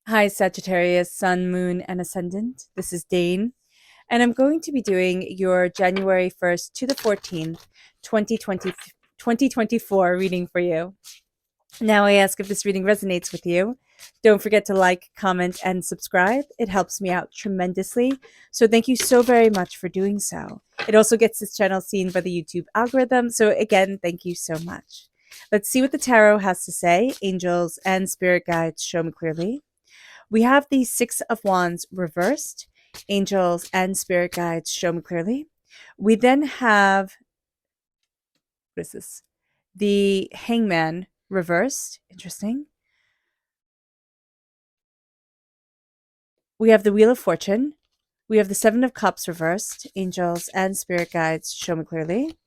Hi, Sagittarius, Sun, Moon, and Ascendant. This is Dane, and I'm going to be doing your January 1st to the 14th, 2024 reading for you. Now, I ask if this reading resonates with you. Don't forget to like, comment, and subscribe. It helps me out tremendously. So, thank you so very much for doing so. It also gets this channel seen by the YouTube algorithm. So, again, thank you so much. Let's see what the tarot has to say. Angels and spirit guides, show me clearly. We have the Six of Wands reversed. Angels and spirit guides, show me clearly. We then have, what is this? The Hangman reversed. Interesting. We have the Wheel of Fortune. We have the Seven of Cups reversed. Angels and spirit guides, show me clearly.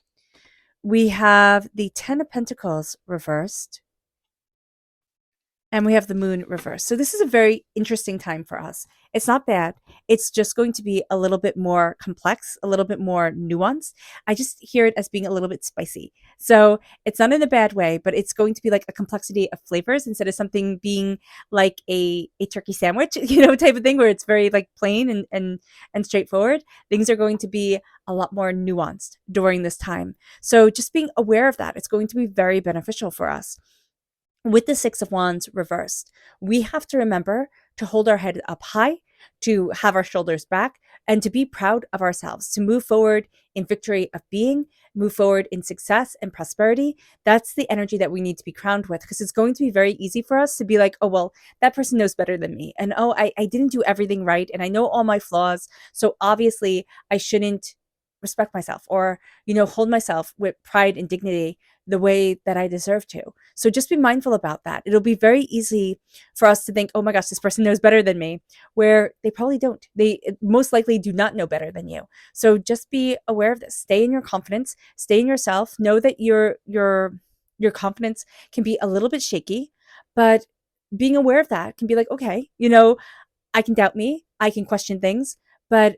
We have the Ten of Pentacles reversed. And we have the moon reversed. So this is a very interesting time for us. It's not bad. It's just going to be a little bit more complex, a little bit more nuanced. I just hear it as being a little bit spicy. So it's not in a bad way, but it's going to be like a complexity of flavors instead of something being like a turkey sandwich, type of thing where it's very like plain and straightforward. Things are going to be a lot more nuanced during this time. So just being aware of that, it's going to be very beneficial for us. With the Six of Wands reversed, we have to remember to hold our head up high, to have our shoulders back, and to be proud of ourselves, to move forward in victory of being, move forward in success and prosperity. That's the energy that we need to be crowned with, because it's going to be very easy for us to be like, oh, well, that person knows better than me. And oh, I didn't do everything right. And I know all my flaws. So obviously I shouldn't respect myself or, hold myself with pride and dignity the way that I deserve to. So just be mindful about that. It'll be very easy for us to think, oh my gosh, this person knows better than me, where they probably don't. They most likely do not know better than you. So just be aware of this. Stay in your confidence, stay in yourself. Know that your confidence can be a little bit shaky, but being aware of that can be like, okay, I can doubt me, I can question things, but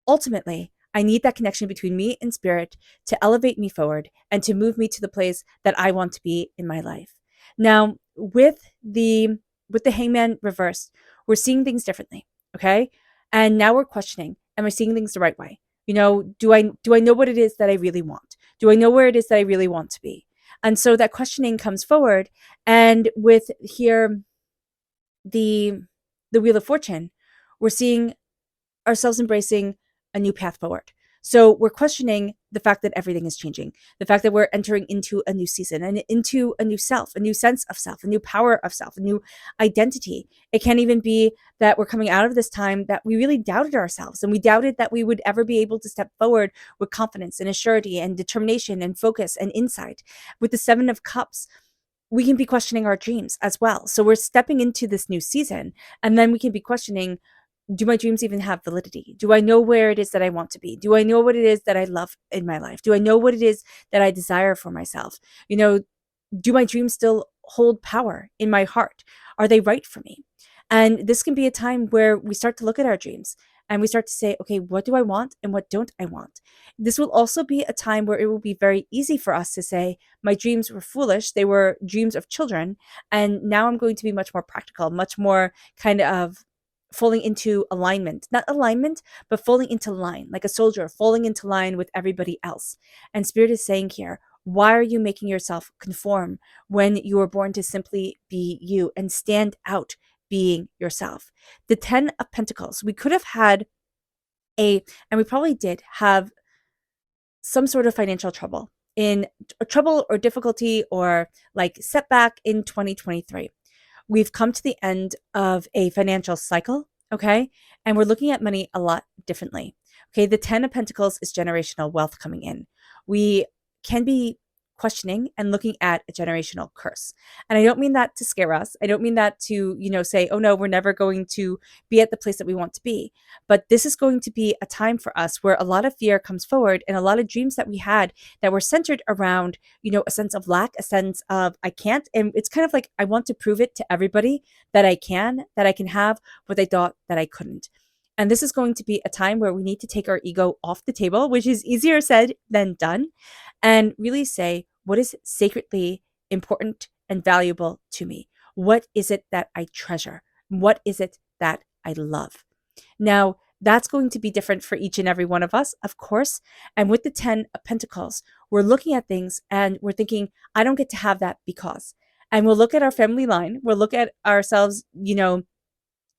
ultimately, I need that connection between me and spirit to elevate me forward and to move me to the place that I want to be in my life. Now, with the Hangman reversed, we're seeing things differently, okay? And now we're questioning, am I seeing things the right way? Do I know what it is that I really want? Do I know where it is that I really want to be? And so that questioning comes forward, and with here the Wheel of Fortune, we're seeing ourselves embracing a new path forward. So we're questioning the fact that everything is changing, the fact that we're entering into a new season and into a new self, a new sense of self, a new power of self, a new identity. It can't even be that we're coming out of this time that we really doubted ourselves and we doubted that we would ever be able to step forward with confidence and assurity and determination and focus and insight. With the Seven of Cups, we can be questioning our dreams as well. So we're stepping into this new season, and then we can be questioning, do my dreams even have validity? Do I know where it is that I want to be? Do I know what it is that I love in my life? Do I know what it is that I desire for myself? Do my dreams still hold power in my heart? Are they right for me? And this can be a time where we start to look at our dreams and we start to say, okay, what do I want and what don't I want? This will also be a time where it will be very easy for us to say, my dreams were foolish. They were dreams of children. And now I'm going to be much more practical, much more kind of falling into alignment, not alignment, but falling into line, like a soldier falling into line with everybody else. And Spirit is saying here, why are you making yourself conform when you were born to simply be you and stand out being yourself? The 10 of Pentacles, we could have had and we probably did have some sort of financial trouble or difficulty or like setback in 2023. We've come to the end of a financial cycle, okay? And we're looking at money a lot differently. Okay, the 10 of Pentacles is generational wealth coming in. We can be questioning and looking at a generational curse. And I don't mean that to scare us. I don't mean that to, say, oh no, we're never going to be at the place that we want to be. But this is going to be a time for us where a lot of fear comes forward and a lot of dreams that we had that were centered around, a sense of lack, a sense of I can't. And it's kind of like, I want to prove it to everybody that I can have what I thought that I couldn't. And this is going to be a time where we need to take our ego off the table, which is easier said than done, and really say, what is sacredly important and valuable to me? What is it that I treasure? What is it that I love? Now, that's going to be different for each and every one of us, of course. And with the 10 of Pentacles, we're looking at things and we're thinking, I don't get to have that because. And we'll look at our family line, we'll look at ourselves,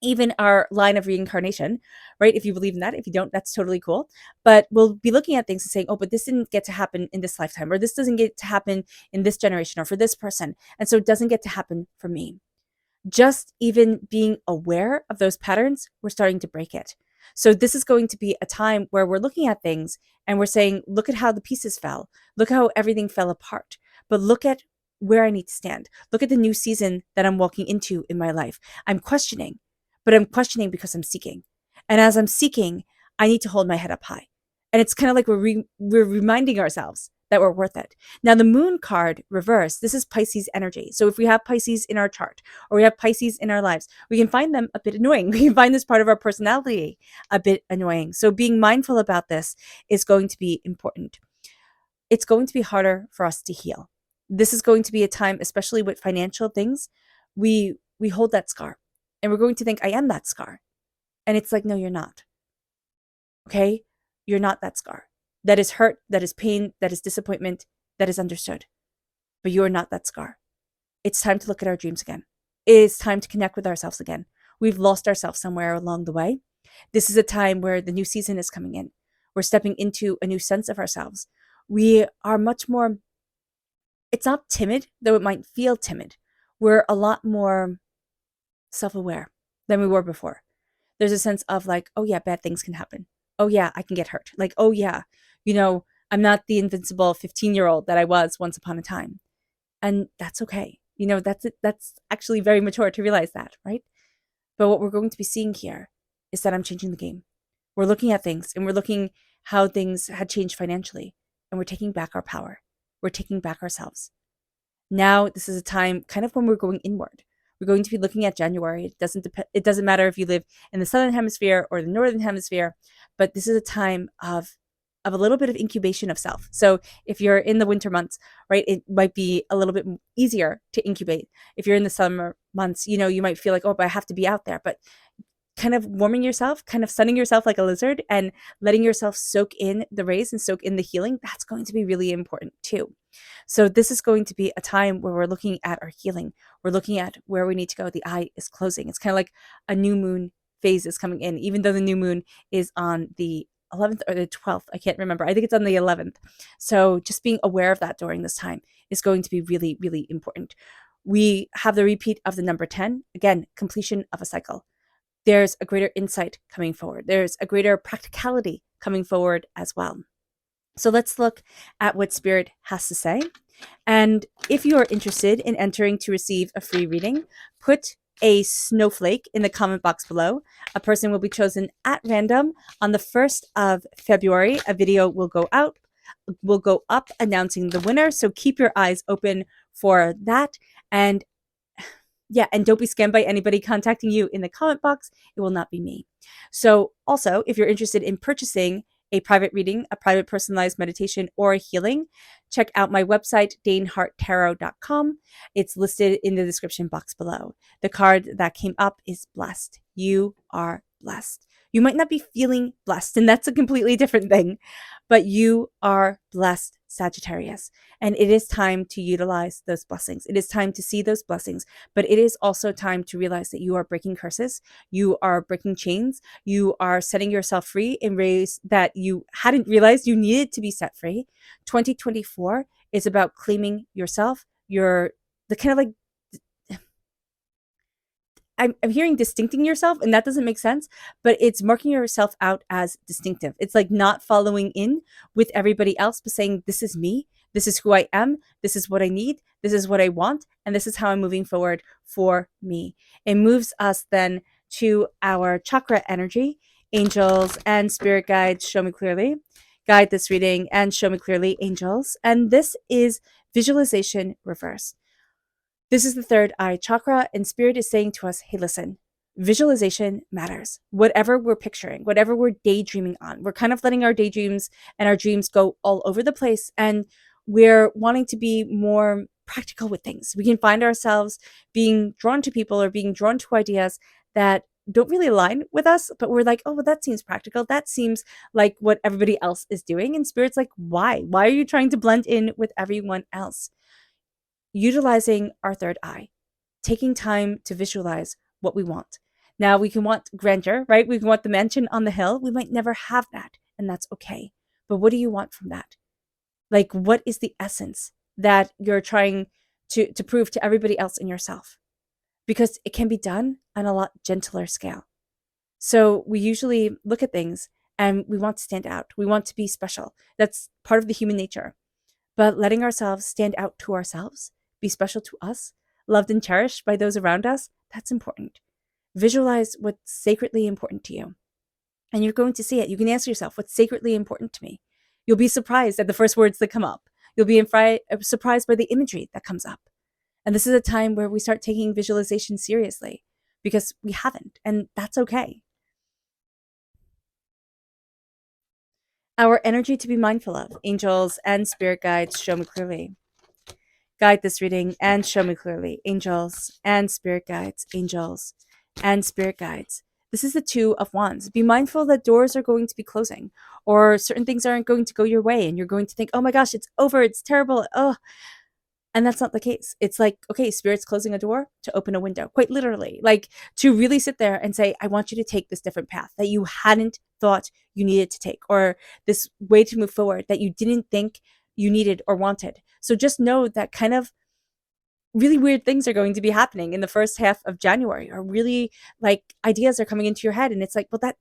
even our line of reincarnation, right? If you believe in that, if you don't, that's totally cool. But we'll be looking at things and saying, oh, but this didn't get to happen in this lifetime, or this doesn't get to happen in this generation, or for this person. And so it doesn't get to happen for me. Just even being aware of those patterns, we're starting to break it. So this is going to be a time where we're looking at things and we're saying, look at how the pieces fell. Look how everything fell apart. But look at where I need to stand. Look at the new season that I'm walking into in my life. I'm questioning, but I'm questioning because I'm seeking. And as I'm seeking, I need to hold my head up high. And it's kind of like we're reminding ourselves that we're worth it. Now, the moon card reverse, this is Pisces energy. So if we have Pisces in our chart or we have Pisces in our lives, we can find them a bit annoying. We can find this part of our personality a bit annoying. So being mindful about this is going to be important. It's going to be harder for us to heal. This is going to be a time, especially with financial things, we hold that scar and we're going to think, I am that scar. And it's like, no, you're not. Okay? You're not that scar. That is hurt, that is pain, that is disappointment, that is understood. But you are not that scar. It's time to look at our dreams again. It is time to connect with ourselves again. We've lost ourselves somewhere along the way. This is a time where the new season is coming in. We're stepping into a new sense of ourselves. We are much more, it's not timid, though it might feel timid. We're a lot more self-aware than we were before. There's a sense of like, oh yeah, bad things can happen. Oh yeah, I can get hurt. Like, oh yeah, I'm not the invincible 15-year-old that I was once upon a time. And that's okay. That's actually very mature to realize that, right? But what we're going to be seeing here is that I'm changing the game. We're looking at things and we're looking how things had changed financially, and we're taking back our power. We're taking back ourselves. Now, this is a time kind of when we're going inward. We're going to be looking at January. It doesn't matter if you live in the southern hemisphere or the northern hemisphere, but this is a time of a little bit of incubation of self. So if you're in the winter months, right, it might be a little bit easier to incubate. If you're in the summer months, you might feel like, oh, but I have to be out there. But kind of warming yourself, kind of sunning yourself like a lizard and letting yourself soak in the rays and soak in the healing, that's going to be really important too. So this is going to be a time where we're looking at our healing. We're looking at where we need to go. The eye is closing. It's kind of like a new moon phase is coming in, even though the new moon is on the 11th or the 12th. I can't remember. I think it's on the 11th. So just being aware of that during this time is going to be really, really important. We have the repeat of the number 10. Again, completion of a cycle. There's a greater insight coming forward. There's a greater practicality coming forward as well. So let's look at what Spirit has to say. And if you are interested in entering to receive a free reading, put a snowflake in the comment box below. A person will be chosen at random. On the 1st of February, a video will go up announcing the winner. So keep your eyes open for that. And don't be scammed by anybody contacting you in the comment box. It will not be me. So also, if you're interested in purchasing a private reading, a private personalized meditation, or a healing, check out my website, daneharttarot.com. It's listed in the description box below. The card that came up is blessed. You are blessed. You might not be feeling blessed, and that's a completely different thing, but you are blessed, Sagittarius. And it is time to utilize those blessings. It is time to see those blessings, but it is also time to realize that you are breaking curses. You are breaking chains. You are setting yourself free in ways that you hadn't realized you needed to be set free. 2024 is about claiming yourself. You're the kind of like, I'm hearing distincting yourself, and that doesn't make sense, but it's marking yourself out as distinctive. It's like not following in with everybody else, but saying, this is me, this is who I am, this is what I need, this is what I want, and this is how I'm moving forward for me. It moves us then to our chakra energy. Angels and spirit guides, show me clearly. Guide this reading and show me clearly, angels. And this is visualization reverse. This is the third eye chakra, and Spirit is saying to us, hey, listen, visualization matters. Whatever we're picturing, whatever we're daydreaming on, we're kind of letting our daydreams and our dreams go all over the place, and we're wanting to be more practical with things. We can find ourselves being drawn to people or being drawn to ideas that don't really align with us, but we're like, oh, well, that seems practical. That seems like what everybody else is doing. And Spirit's like, why? Why are you trying to blend in with everyone else? Utilizing our third eye, taking time to visualize what we want. Now, we can want grandeur, right? We can want the mansion on the hill. We might never have that, and that's okay. But what do you want from that? Like, what is the essence that you're trying to prove to everybody else in yourself? Because it can be done on a lot gentler scale. So we usually look at things and we want to stand out. We want to be special. That's part of the human nature. But letting ourselves stand out to ourselves, be special to us, loved and cherished by those around us, that's important. Visualize what's sacredly important to you. And you're going to see it. You can ask yourself, what's sacredly important to me? You'll be surprised at the first words that come up. You'll be surprised by the imagery that comes up. And this is a time where we start taking visualization seriously because we haven't, and that's okay. Our energy to be mindful of. Angels and spirit guides, show me clearly. Guide this reading and show me clearly. Angels and spirit guides, angels and spirit guides. This is the Two of Wands. Be mindful that doors are going to be closing or certain things aren't going to go your way and you're going to think, oh my gosh, it's over, it's terrible. Oh, and that's not the case. It's like, okay, Spirit's closing a door to open a window, quite literally, like to really sit there and say, I want you to take this different path that you hadn't thought you needed to take, or this way to move forward that you didn't think you needed or wanted. So just know that kind of really weird things are going to be happening in the first half of January, or really like ideas are coming into your head. And it's like, well, that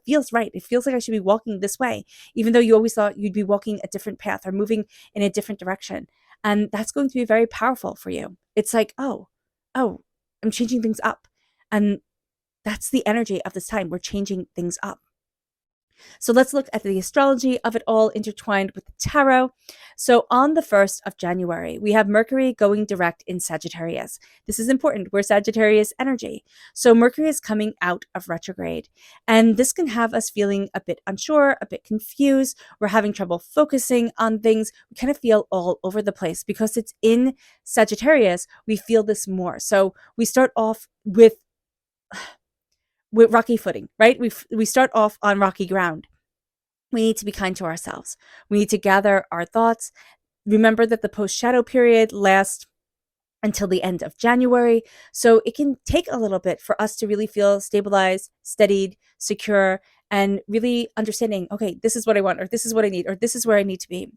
feels right. It feels like I should be walking this way, even though you always thought you'd be walking a different path or moving in a different direction. And that's going to be very powerful for you. It's like, oh, I'm changing things up. And that's the energy of this time. We're changing things up. So let's look at the astrology of it all intertwined with the tarot. So on the 1st of January, we have Mercury going direct in Sagittarius. This is important. We're Sagittarius energy. So Mercury is coming out of retrograde. And this can have us feeling a bit unsure, a bit confused. We're having trouble focusing on things. We kind of feel all over the place because it's in Sagittarius. We feel this more. So we start off with rocky footing, right? We start off on rocky ground. We need to be kind to ourselves. We need to gather our thoughts. Remember that the post-shadow period lasts until the end of January. So it can take a little bit for us to really feel stabilized, steadied, secure, and really understanding, okay, this is what I want, or this is what I need, or this is where I need to be.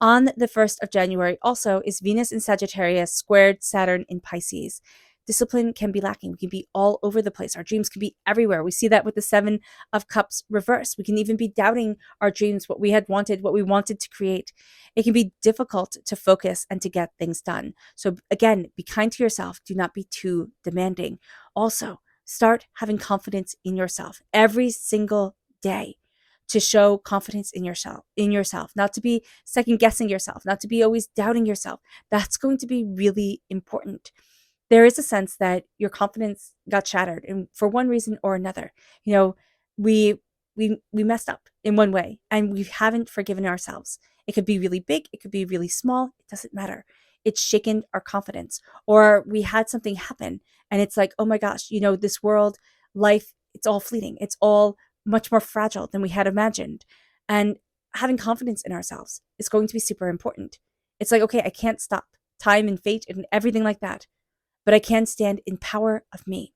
On the 1st of January also is Venus in Sagittarius squared Saturn in Pisces. Discipline can be lacking. We can be all over the place. Our dreams can be everywhere. We see that with the 7 of Cups reversed. We can even be doubting our dreams, what we had wanted, what we wanted to create. It can be difficult to focus and to get things done. So again, be kind to yourself. Do not be too demanding. Also, start having confidence in yourself every single day, to show confidence in yourself, not to be second guessing yourself, not to be always doubting yourself. That's going to be really important. There is a sense that your confidence got shattered, and for one reason or another, we messed up in one way, and we haven't forgiven ourselves. It could be really big, it could be really small. It doesn't matter. It's shaken our confidence, or we had something happen, and it's like, oh my gosh, this world, life, it's all fleeting. It's all much more fragile than we had imagined, and having confidence in ourselves is going to be super important. It's like, okay, I can't stop time and fate and everything like that, but I can stand in power of me.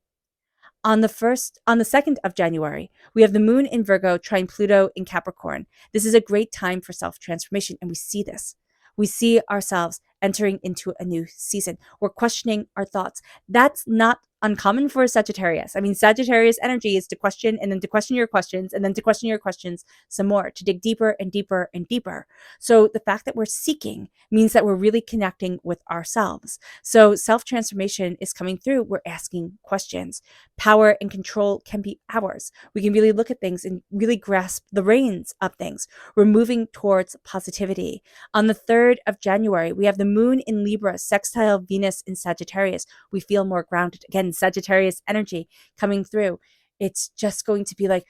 On the 2nd of January, we have the moon in Virgo trine Pluto in Capricorn. This is a great time for self-transformation, and we see this. We see ourselves entering into a new season. We're questioning our thoughts. That's not uncommon for Sagittarius. I mean, Sagittarius energy is to question, and then to question your questions, and then to question your questions some more, to dig deeper and deeper and deeper. So the fact that we're seeking means that we're really connecting with ourselves. So self-transformation is coming through. We're asking questions. Power and control can be ours. We can really look at things and really grasp the reins of things. We're moving towards positivity. On the 3rd of January, we have the moon in Libra sextile Venus in Sagittarius. We feel more grounded. Again, Sagittarius energy coming through. It's just going to be like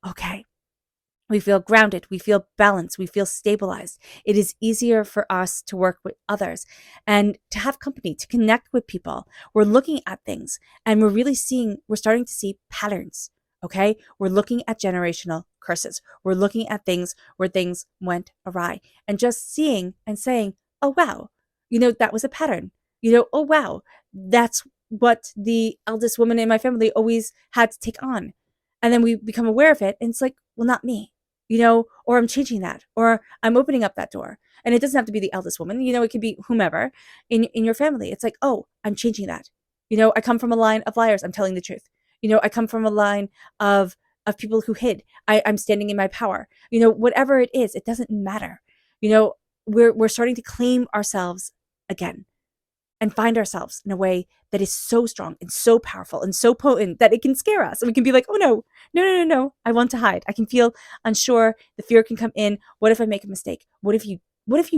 okay, We feel grounded, we feel balanced, we feel stabilized. It is easier for us to work with others and to have company, to connect with people. We're looking at things and we're starting to see patterns. Okay. We're looking at generational curses. We're looking at things where things went awry and just seeing and saying, oh, wow, that was a pattern. Oh, wow, that's what the eldest woman in my family always had to take on. And then we become aware of it. And it's like, well, not me, or I'm changing that, or I'm opening up that door. And it doesn't have to be the eldest woman, it could be whomever in your family. It's like, oh, I'm changing that. I come from a line of liars. I'm telling the truth. I come from a line of people who hid. I'm standing in my power. Whatever it is, it doesn't matter. We're starting to claim ourselves again and find ourselves in a way that is so strong and so powerful and so potent that it can scare us. And we can be like, oh no, no, no, no, no. I want to hide. I can feel unsure. The fear can come in. What if I make a mistake? What if you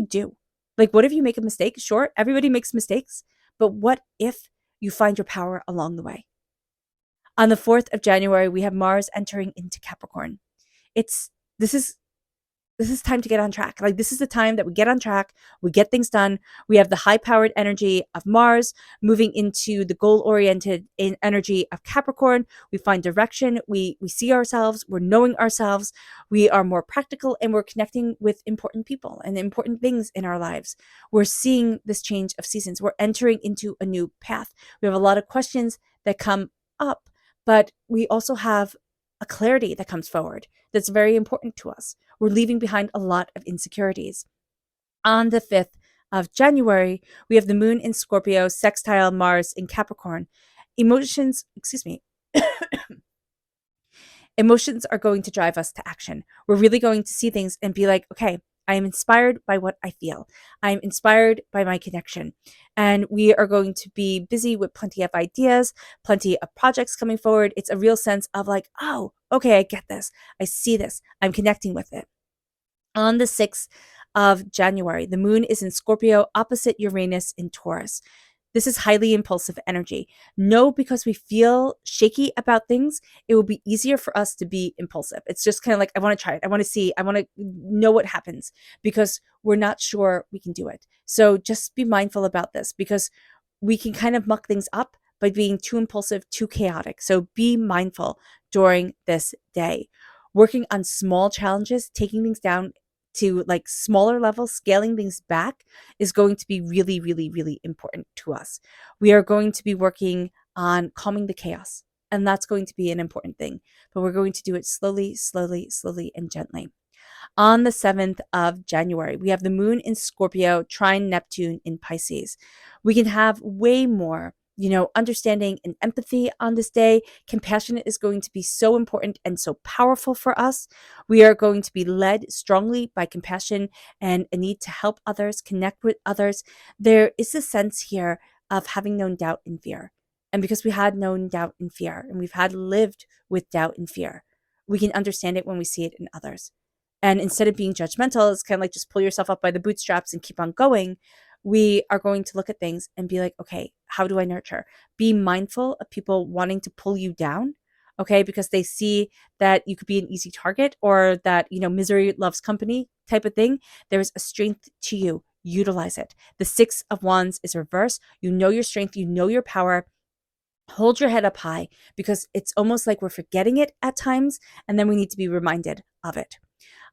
do? Like, what if you make a mistake? Sure, everybody makes mistakes. But what if you find your power along the way? On the 4th of January, we have Mars entering into Capricorn. This is time to get on track. Like, this is the time that we get on track, we get things done. We have the high-powered energy of Mars moving into the goal-oriented energy of Capricorn. We find direction, we see ourselves, we're knowing ourselves, we are more practical, and we're connecting with important people and important things in our lives. We're seeing this change of seasons. We're entering into a new path. We have a lot of questions that come up, but we also have a clarity that comes forward that's very important to us. We're leaving behind a lot of insecurities. On the 5th of January, we have the moon in Scorpio, sextile Mars in Capricorn. Emotions are going to drive us to action. We're really going to see things and be like, okay, I am inspired by what I feel. I'm inspired by my connection. And we are going to be busy with plenty of ideas, plenty of projects coming forward. It's a real sense of like, oh, okay, I get this. I see this. I'm connecting with it. On the 6th of January, the moon is in Scorpio opposite Uranus in Taurus. This is highly impulsive energy. No, because we feel shaky about things, it will be easier for us to be impulsive. It's just kind of like, I want to try it. I want to see. I want to know what happens because we're not sure we can do it. So just be mindful about this because we can kind of muck things up by being too impulsive, too chaotic. So be mindful during this day. Working on small challenges, taking things down to like smaller levels, scaling things back is going to be really, really, really important to us. We are going to be working on calming the chaos, and that's going to be an important thing, but we're going to do it slowly, slowly, slowly, and gently. On the 7th of January, we have the moon in Scorpio, trine Neptune in Pisces. We can have way more, understanding and empathy on this day. Compassion is going to be so important and so powerful for us. We are going to be led strongly by compassion and a need to help others, connect with others. There is a sense here of having known doubt and fear. And because we had known doubt and fear, and we've had lived with doubt and fear, we can understand it when we see it in others. And instead of being judgmental, it's kind of like just pull yourself up by the bootstraps and keep on going. We are going to look at things and be like, okay, how do I nurture? Be mindful of people wanting to pull you down, okay, because they see that you could be an easy target or that, misery loves company type of thing. There is a strength to you. Utilize it. The 6 of Wands is reversed. You know your strength. You know your power. Hold your head up high because it's almost like we're forgetting it at times, and then we need to be reminded of it.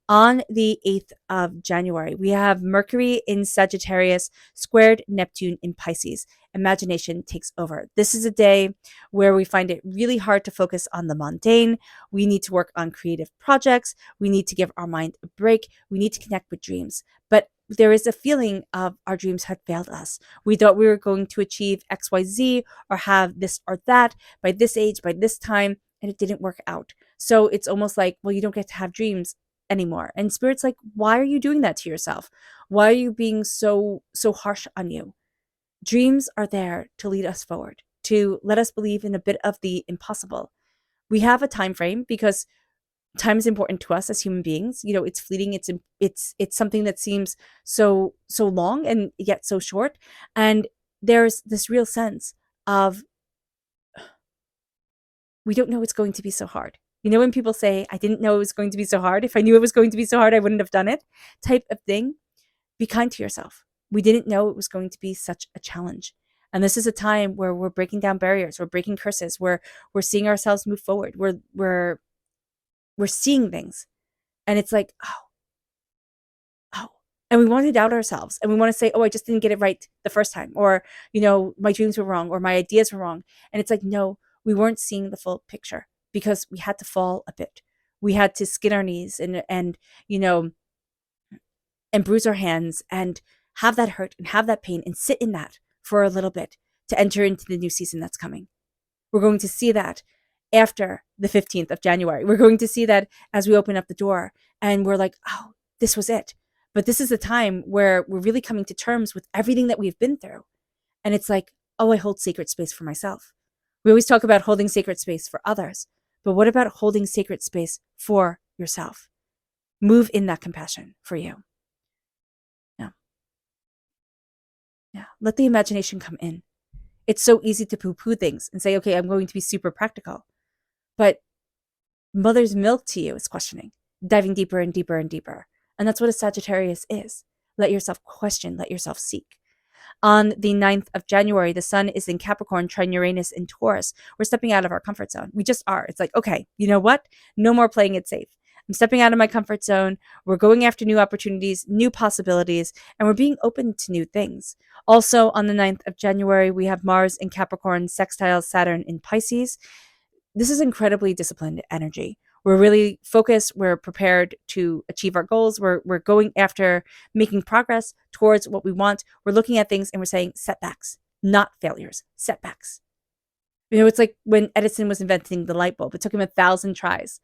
On the 8th of January, we have Mercury in Sagittarius squared Neptune in Pisces. Imagination takes over. This is a day where we find it really hard to focus on the mundane. We need to work on creative projects. We need to give our mind a break. We need to connect with dreams. But there is a feeling of our dreams had failed us. We thought we were going to achieve XYZ or have this or that by this age, by this time, and it didn't work out. So it's almost like, well, you don't get to have dreams anymore. And Spirit's like, why are you doing that to yourself? Why are you being so harsh on you? Dreams are there to lead us forward, to let us believe in a bit of the impossible. We have a time frame because time is important to us as human beings. It's fleeting. It's something that seems so long and yet so short. And there's this real sense of we don't know it's going to be so hard. You know, when people say, I didn't know it was going to be so hard. If I knew it was going to be so hard, I wouldn't have done it, type of thing. Be kind to yourself. We didn't know it was going to be such a challenge. And this is a time where we're breaking down barriers, we're breaking curses, we're seeing ourselves move forward. We're seeing things. And it's like, oh. And we want to doubt ourselves. And we want to say, oh, I just didn't get it right the first time. Or, my dreams were wrong, or my ideas were wrong. And it's like, no, we weren't seeing the full picture because we had to fall a bit. We had to skin our knees and bruise our hands and have that hurt and have that pain and sit in that for a little bit to enter into the new season that's coming. We're going to see that after the 15th of January. We're going to see that as we open up the door and we're like, oh, this was it. But this is a time where we're really coming to terms with everything that we've been through. And it's like, oh, I hold sacred space for myself. We always talk about holding sacred space for others. But what about holding sacred space for yourself? Move in that compassion for you. Yeah. Let the imagination come in. It's so easy to poo-poo things and say, okay, I'm going to be super practical. But mother's milk to you is questioning, diving deeper and deeper and deeper. And that's what a Sagittarius is. Let yourself question, let yourself seek. On the 9th of January, the sun is in Capricorn, trine Uranus in Taurus. We're stepping out of our comfort zone. We just are. It's like, okay, you know what? No more playing it safe. I'm stepping out of my comfort zone. We're going after new opportunities, new possibilities, and we're being open to new things. Also, on the 9th of January, we have Mars in Capricorn, sextile Saturn in Pisces. This is incredibly disciplined energy. We're really focused. We're prepared to achieve our goals. We're going after making progress towards what we want. We're looking at things and we're saying setbacks, not failures, setbacks. It's like when Edison was inventing the light bulb. It took him 1,000 tries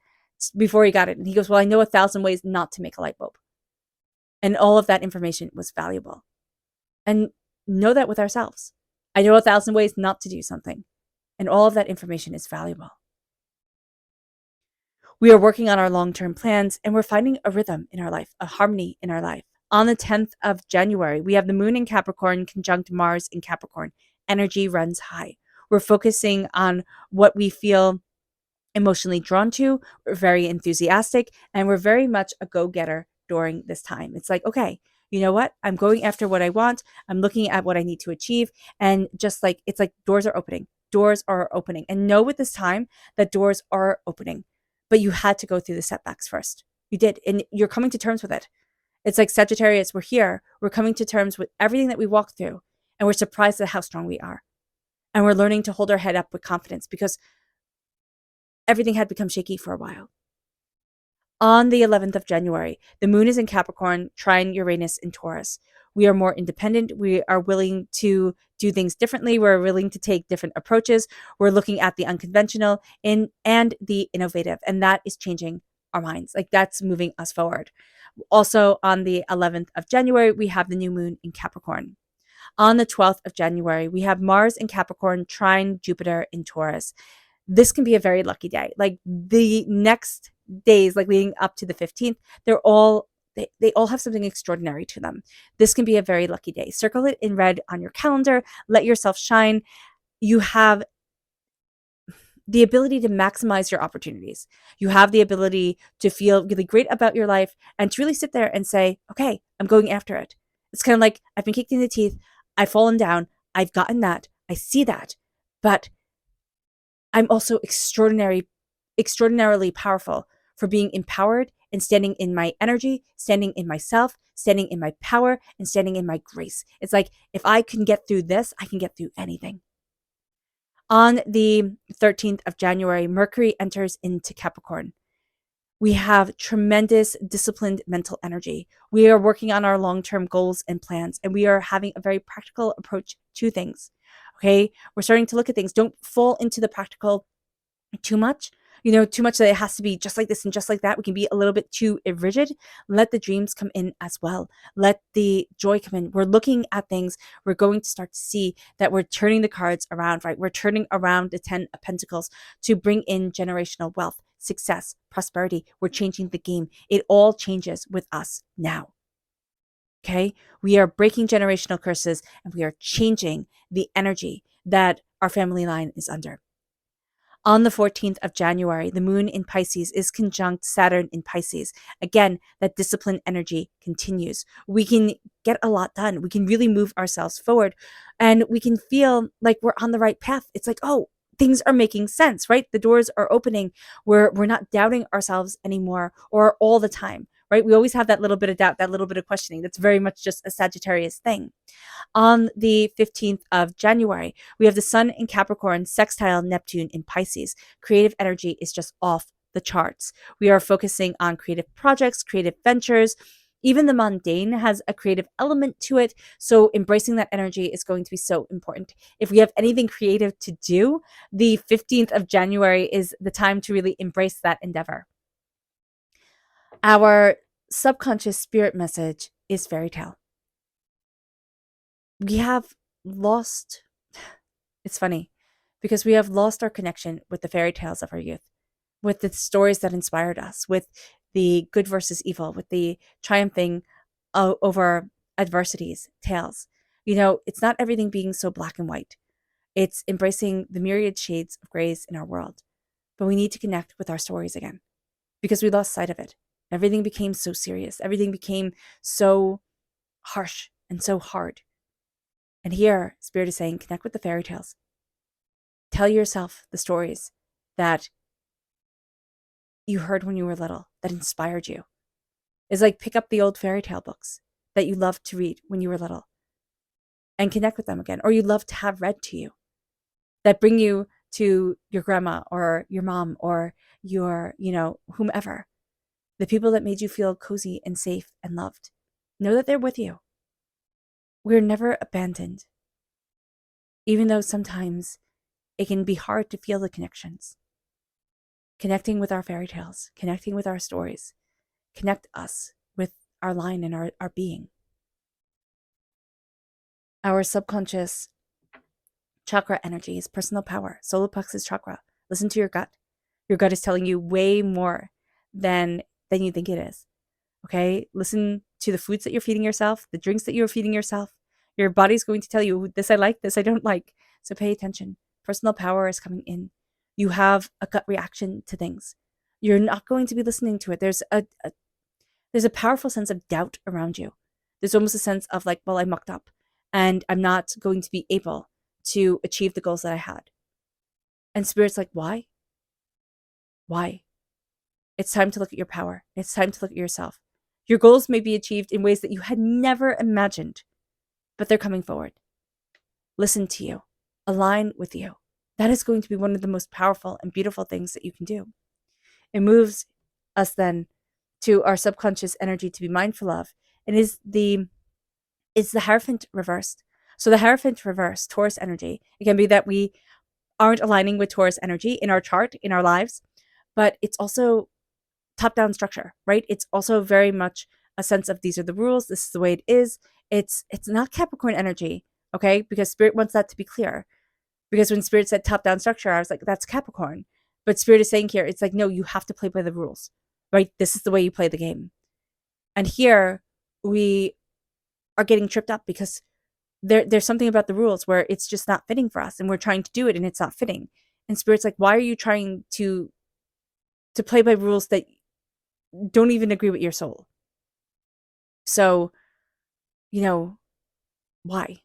before he got it. And he goes, well, I know 1,000 ways not to make a light bulb. And all of that information was valuable. And know that with ourselves. I know 1,000 ways not to do something. And all of that information is valuable. We are working on our long-term plans and we're finding a rhythm in our life, a harmony in our life. On the 10th of January, we have the moon in Capricorn conjunct Mars in Capricorn. Energy runs high. We're focusing on what we feel emotionally drawn to. We're very enthusiastic and we're very much a go-getter during this time. It's like, okay, you know what? I'm going after what I want. I'm looking at what I need to achieve. And just like, it's like doors are opening. Doors are opening. And know with this time that doors are opening. But you had to go through the setbacks first. You did. And you're coming to terms with it. It's like Sagittarius, we're here. We're coming to terms with everything that we walked through. And we're surprised at how strong we are. And we're learning to hold our head up with confidence because everything had become shaky for a while. On the 11th of January, the moon is in Capricorn, trine Uranus in Taurus. We are more independent. We are willing to do things differently. We're willing to take different approaches. We're looking at the unconventional and the innovative, and that is changing our minds. Like that's moving us forward. Also on the 11th of January, we have the new moon in Capricorn. On the 12th of January, we have Mars in Capricorn, trine Jupiter in Taurus. This can be a very lucky day. Like the next days, like leading up to the 15th, they all have something extraordinary to them. This can be a very lucky day. Circle it in red on your calendar. Let yourself shine. You have the ability to maximize your opportunities. You have the ability to feel really great about your life and to really sit there and say, okay, I'm going after it. It's kind of like I've been kicked in the teeth. I've fallen down. I've gotten that. I see that. But I'm also extraordinarily powerful for being empowered and standing in my energy, standing in myself, standing in my power, and standing in my grace. It's like, if I can get through this, I can get through anything. On the 13th of January, Mercury enters into Capricorn. We have tremendous disciplined mental energy. We are working on our long-term goals and plans, and we are having a very practical approach to things. Okay, we're starting to look at things. Don't fall into the practical too much. Too much that it has to be just like this and just like that. We can be a little bit too rigid. Let the dreams come in as well. Let the joy come in. We're looking at things. We're going to start to see that we're turning the cards around, right? We're turning around the 10 of Pentacles to bring in generational wealth, success, prosperity. We're changing the game. It all changes with us now. Okay? We are breaking generational curses and we are changing the energy that our family line is under. On the 14th of January, the moon in Pisces is conjunct Saturn in Pisces. Again, that discipline energy continues. We can get a lot done. We can really move ourselves forward, and we can feel like we're on the right path. It's like, oh, things are making sense, right? The doors are opening. We're not doubting ourselves anymore or all the time, right? We always have that little bit of doubt, that little bit of questioning. That's very much just a Sagittarius thing. On the 15th of January, we have the Sun in Capricorn, sextile Neptune in Pisces. Creative energy is just off the charts. We are focusing on creative projects, creative ventures. Even the mundane has a creative element to it. So embracing that energy is going to be so important. If we have anything creative to do, the 15th of January is the time to really embrace that endeavor. Our subconscious spirit message is fairy tale. We have lost, it's funny, because we have lost our connection with the fairy tales of our youth, with the stories that inspired us, with the good versus evil, with the triumphing over adversities tales. It's not everything being so black and white. It's embracing the myriad shades of grays in our world. But we need to connect with our stories again because we lost sight of it. Everything became so serious. Everything became so harsh and so hard. And here, Spirit is saying, connect with the fairy tales. Tell yourself the stories that you heard when you were little, that inspired you. It's like pick up the old fairy tale books that you loved to read when you were little and connect with them again, or you loved to have read to you, that bring you to your grandma or your mom or your, whomever, the people that made you feel cozy and safe and loved. Know that they're with you. We're never abandoned, even though sometimes it can be hard to feel the connections. Connecting with our fairy tales, connecting with our stories, connect us with our line and our being. Our subconscious chakra energy is personal power, solar plexus chakra. Listen to your gut. Your gut is telling you way more than you think it is. Okay? Listen to the foods that you're feeding yourself, the drinks that you're feeding yourself. Your body's going to tell you, this I like, this I don't like. So pay attention. Personal power is coming in. You have a gut reaction to things. You're not going to be listening to it. There's a powerful sense of doubt around you. There's almost a sense of like, well, I mucked up and I'm not going to be able to achieve the goals that I had. And Spirit's like, why? Why? It's time to look at your power. It's time to look at yourself. Your goals may be achieved in ways that you had never imagined, but they're coming forward. Listen to you. Align with you. That is going to be one of the most powerful and beautiful things that you can do. It moves us then to our subconscious energy to be mindful of. And it's the Hierophant reversed. So the Hierophant reversed, Taurus energy. It can be that we aren't aligning with Taurus energy in our chart, in our lives, but it's also top-down structure, right? It's also very much a sense of these are the rules, this is the way it is. It's not Capricorn energy, okay? Because Spirit wants that to be clear. Because when Spirit said top-down structure, I was like, that's Capricorn. But Spirit is saying here, it's like, no, you have to play by the rules, right? This is the way you play the game. And here we are getting tripped up because there's something about the rules where it's just not fitting for us and we're trying to do it and it's not fitting. And Spirit's like, why are you trying to play by rules that don't even agree with your soul? So, why?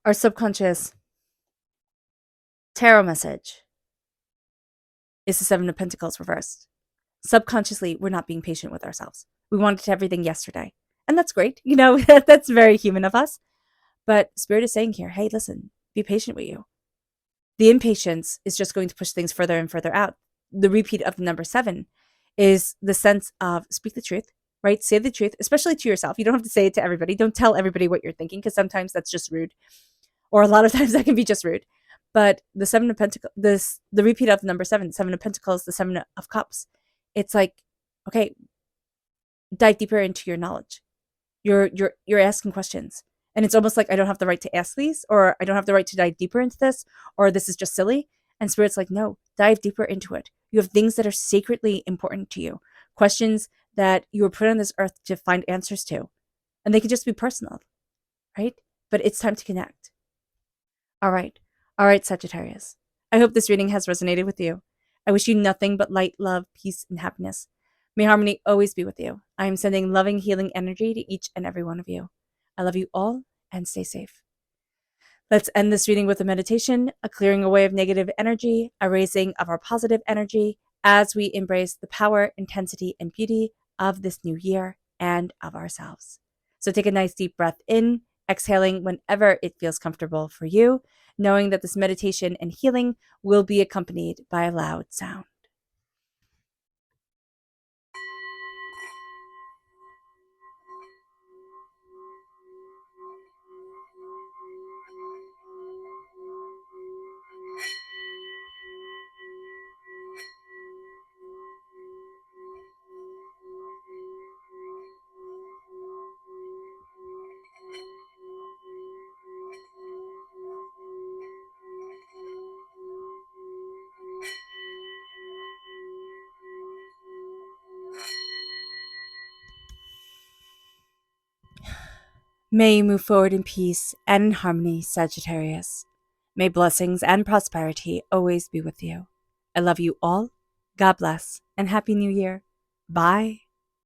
Our subconscious tarot message is the Seven of Pentacles reversed. Subconsciously, we're not being patient with ourselves. We wanted everything yesterday. And that's great. That's very human of us. But Spirit is saying here, hey, listen, be patient with you. The impatience is just going to push things further and further out. The repeat of the number 7 is the sense of speak the truth, right? Say the truth, especially to yourself. You don't have to say it to everybody. Don't tell everybody what you're thinking because sometimes that's just rude. Or a lot of times that can be just rude. But the Seven of Pentacles, the repeat of the number 7, 7 of Pentacles, the 7 of Cups. It's like, okay, dive deeper into your knowledge. You're asking questions. And it's almost like I don't have the right to ask these, or I don't have the right to dive deeper into this, or this is just silly. And Spirit's like, no, dive deeper into it. You have things that are sacredly important to you, questions that you were put on this earth to find answers to. And they could just be personal, right? But it's time to connect. All right, Sagittarius. I hope this reading has resonated with you. I wish you nothing but light, love, peace, and happiness. May harmony always be with you. I am sending loving, healing energy to each and every one of you. I love you all and stay safe. Let's end this reading with a meditation, a clearing away of negative energy, a raising of our positive energy as we embrace the power, intensity, and beauty of this new year and of ourselves. So take a nice deep breath in, exhaling whenever it feels comfortable for you, knowing that this meditation and healing will be accompanied by a loud sound. May you move forward in peace and in harmony, Sagittarius. May blessings and prosperity always be with you. I love you all. God bless and Happy New Year. Bye.